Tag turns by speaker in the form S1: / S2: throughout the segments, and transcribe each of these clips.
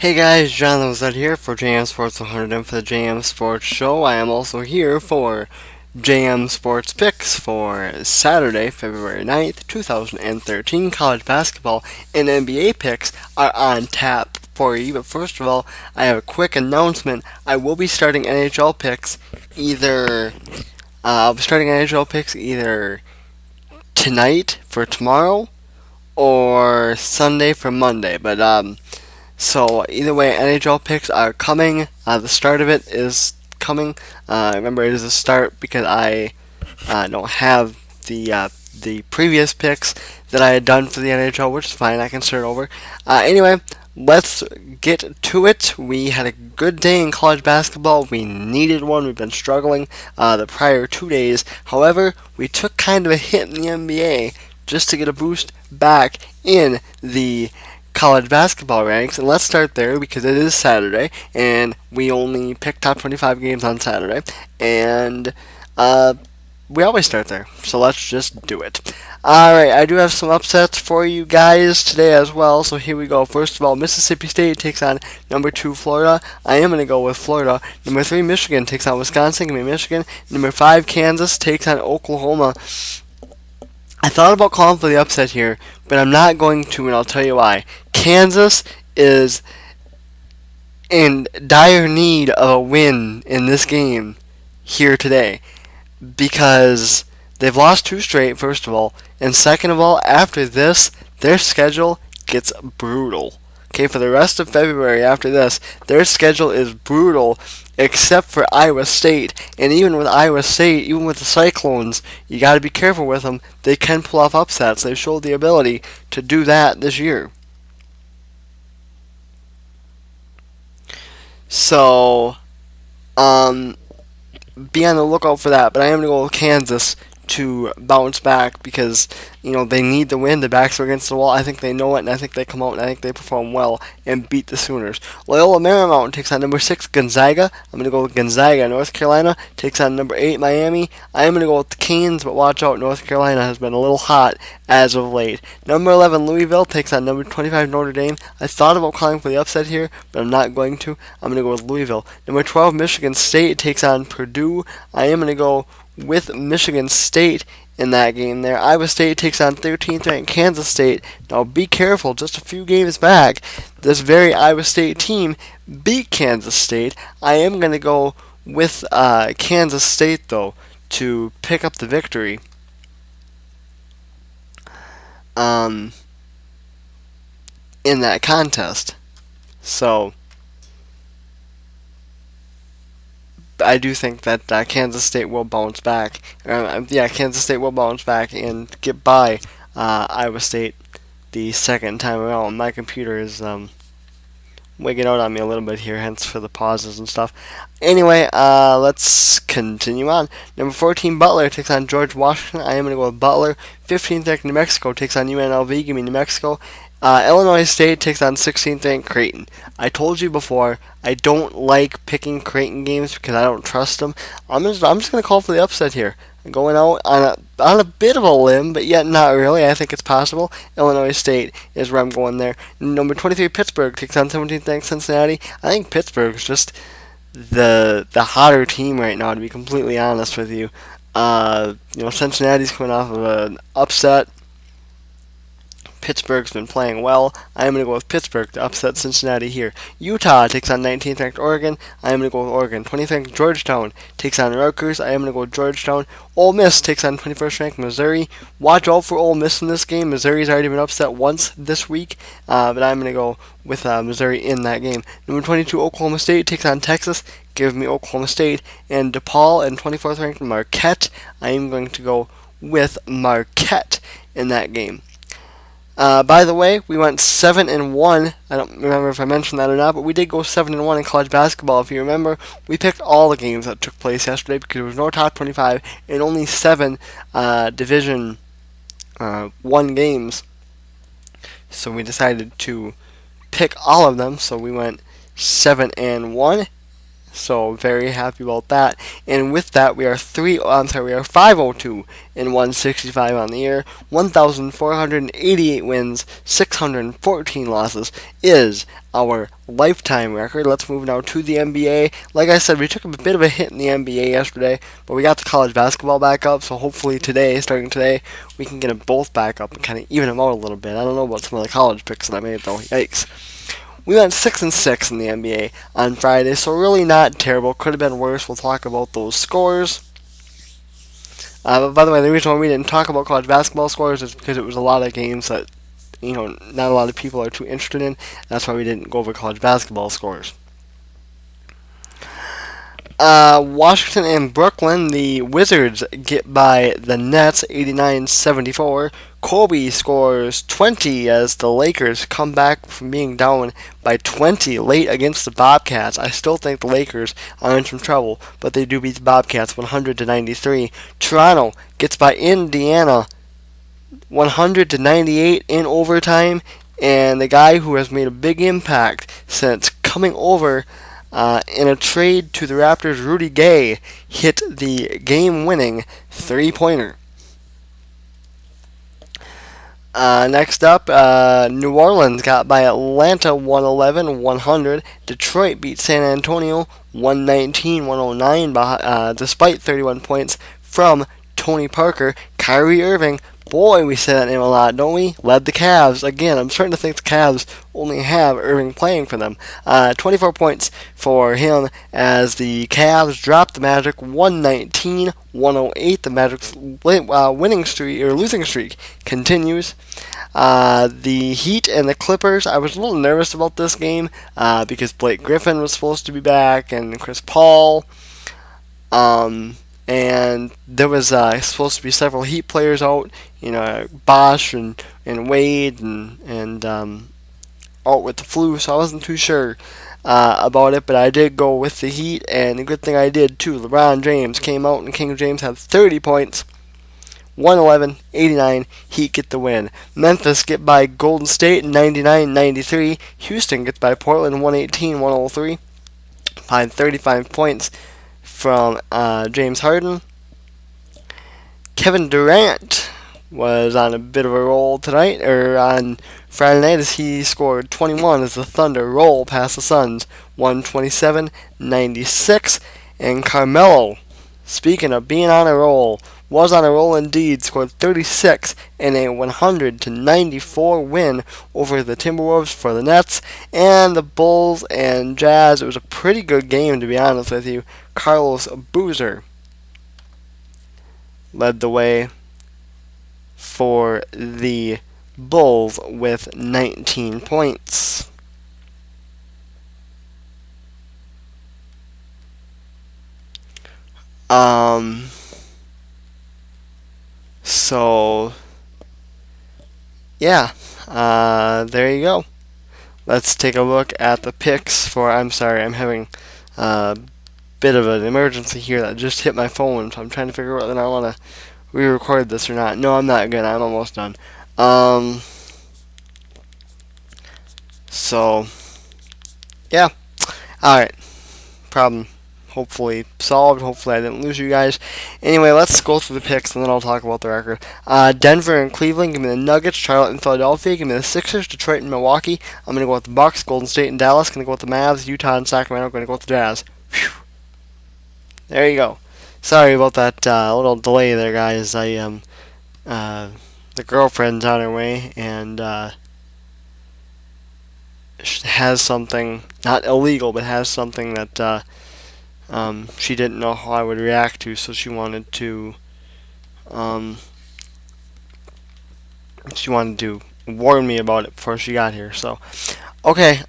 S1: Hey guys, John Lozette here for JMSports 100 and for the JM Sports Show. I am also here for JM Sports Picks for Saturday, February 9th, 2013. College basketball and NBA picks are on tap for you. But first of all, I have a quick announcement. I will be starting NHL picks either I'll be starting NHL picks either tonight for tomorrow or Sunday for Monday. So either way, NHL picks are coming. The start of it is coming. Remember, it is a start because I don't have the previous picks that I had done for the NHL, which is fine. I can start over. Anyway, let's get to it. We had a good day in college basketball. We needed one. We've been struggling the prior 2 days. However, we took kind of a hit in the NBA just to get a boost back in the college basketball ranks, and let's start there because it is Saturday, and we only pick top 25 games on Saturday, and we always start there, so let's just do it. Alright, I do have some upsets for you guys today as well, so here we go. First of all, Mississippi State takes on number 2 Florida. I am going to go with Florida. Number 3 Michigan takes on Wisconsin. Give me Michigan. Number 5 Kansas takes on Oklahoma. I thought about calling for the upset here, but I'm not going to, and I'll tell you why. Kansas is in dire need of a win in this game here today because they've lost 2 straight, first of all, and second of all, after this, their schedule gets brutal. Okay, for the rest of February after this, their schedule is brutal except for Iowa State. And even with Iowa State, even with the Cyclones, you got to be careful with them. They can pull off upsets. They've showed the ability to do that this year. So, be on the lookout for that. But I am going to go with Kansas to bounce back because they need the win. The backs are against the wall. I think they know it, and I think they come out and I think they perform well and beat the Sooners. Loyola Marymount takes on number 6 Gonzaga. I'm going to go with Gonzaga. North Carolina takes on number 8 Miami. I am going to go with the Canes, but watch out, North Carolina has been a little hot as of late. Number 11 Louisville takes on number 25 Notre Dame. I thought about calling for the upset here, but I'm not going to. I'm going to go with Louisville. Number 12 Michigan State takes on Purdue. I am going to go with Michigan State in that game there. Iowa State takes on 13th ranked Kansas State. Now be careful, just a few games back, this very Iowa State team beat Kansas State. I am going to go with Kansas State, though, to pick up the victory. In that contest. So I do think that Kansas State will bounce back. Kansas State will bounce back and get by Iowa State the second time around. My computer is wigging out on me a little bit here, hence for the pauses and stuff. Anyway, let's continue on. Number 14 Butler takes on George Washington. I am going to go with Butler. 15th ranked New Mexico takes on UNLV. Give me New Mexico. Illinois State takes on 16th ranked Creighton. I told you before, I don't like picking Creighton games because I don't trust them. I'm just going to call for the upset here. I'm going out on a bit of a limb, but yet not really. I think it's possible. Illinois State is where I'm going there. Number 23 Pittsburgh takes on 17th ranked Cincinnati. I think Pittsburgh's just the hotter team right now, to be completely honest with you. Cincinnati's coming off of an upset. Pittsburgh's been playing well. I am going to go with Pittsburgh to upset Cincinnati here. Utah takes on 19th ranked Oregon. I am going to go with Oregon. 20th ranked Georgetown takes on Rutgers. I am going to go with Georgetown. Ole Miss takes on 21st ranked Missouri. Watch out for Ole Miss in this game. Missouri's already been upset once this week, but I'm going to go with Missouri in that game. Number 22 Oklahoma State takes on Texas. Give me Oklahoma State. And DePaul and 24th ranked Marquette. I am going to go with Marquette in that game. By the way, we went 7-1. I don't remember if I mentioned that or not, but we did go 7-1 in college basketball. If you remember, we picked all the games that took place yesterday because there was no top 25 and only 7 Division 1 games. So we decided to pick all of them. So we went 7-1. So very happy about that. And with that, we are 502 and 165 on the year. 1,488 wins, 614 losses is our lifetime record. Let's move now to the NBA. Like I said, we took a bit of a hit in the NBA yesterday, but we got the college basketball back up. So hopefully today, starting today, we can get them both back up and kind of even them out a little bit. I don't know about some of the college picks that I made though. Yikes. We went 6-6 in the NBA on Friday, so really not terrible. Could have been worse. We'll talk about those scores. But by the way, the reason why we didn't talk about college basketball scores is because it was a lot of games that not a lot of people are too interested in. That's why we didn't go over college basketball scores. Washington and Brooklyn, the Wizards get by the Nets 89-74. Kobe scores 20 as the Lakers come back from being down by 20 late against the Bobcats. I still think the Lakers are in some trouble, but they do beat the Bobcats 100-93. Toronto gets by Indiana 100-98 in overtime, and the guy who has made a big impact since coming over in a trade to the Raptors, Rudy Gay, hit the game-winning three-pointer. Next up, New Orleans got by Atlanta 111-100. Detroit beat San Antonio 119-109 despite 31 points from Tony Parker. Kyrie Irving, boy, we say that name a lot, don't we? Led the Cavs. Again, I'm starting to think the Cavs only have Irving playing for them. 24 points for him as the Cavs dropped the Magic 119-108. The Magic's winning streak or losing streak continues. The Heat and the Clippers, I was a little nervous about this game because Blake Griffin was supposed to be back and Chris Paul. And there was supposed to be several Heat players out, Bosch and Wade and out with the flu, so I wasn't too sure about it, but I did go with the Heat, and a good thing I did too. LeBron James came out, and King James had 30 points, 111-89. Heat get the win. Memphis get by Golden State 99-93. Houston gets by Portland 118-103 by 35 points from James Harden. Kevin Durant was on a bit of a roll tonight, or on Friday night, as he scored 21 as the Thunder roll past the Suns 127-96. And Carmelo, speaking of being on a roll, was on a roll indeed, scored 36 in a 100-94 win over the Timberwolves for the Nets. And the Bulls and Jazz, it was a pretty good game, to be honest with you. Carlos Boozer led the way for the Bulls with 19 points. So, yeah, there you go. Let's take a look at the picks for, I'm sorry, I'm having a bit of an emergency here that just hit my phone, so I'm trying to figure out whether I want to re-record this or not. No, I'm not good. I'm almost done. So, yeah. Alright. Problem hopefully solved. Hopefully I didn't lose you guys. Anyway, let's go through the picks and then I'll talk about the record. Denver and Cleveland, give me the Nuggets. Charlotte and Philadelphia, give me the Sixers. Detroit and Milwaukee, I'm going to go with the Bucks. Golden State and Dallas, going to go with the Mavs. Utah and Sacramento, I'm going to go with the Jazz. Whew. There you go. Sorry about that little delay there, guys. The girlfriend's on her way and has something, not illegal, but has something that she didn't know how I would react to, so she wanted to warn me about it before she got here. So, okay.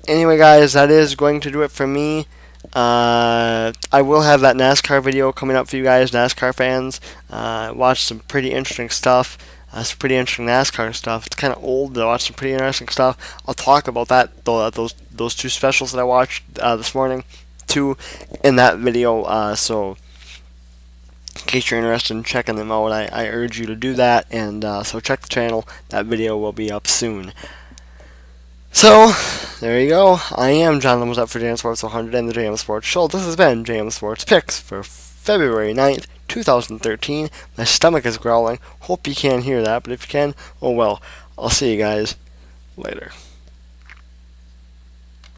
S1: Anyway, guys, that is going to do it for me. I will have that NASCAR video coming up for you guys, NASCAR fans. Watch some pretty interesting stuff. Some pretty interesting NASCAR stuff. It's kind of old, but I watched some pretty interesting stuff. I'll talk about that, those two specials that I watched this morning, too, in that video. So, in case you're interested in checking them out, I urge you to do that. And so check the channel. That video will be up soon. So, there you go. I am John Lemons up for JM Sports 100 and the JM Sports Show. This has been JM Sports Picks for February 9th, 2013. My stomach is growling. Hope you can't hear that, but if you can, oh well. I'll see you guys later.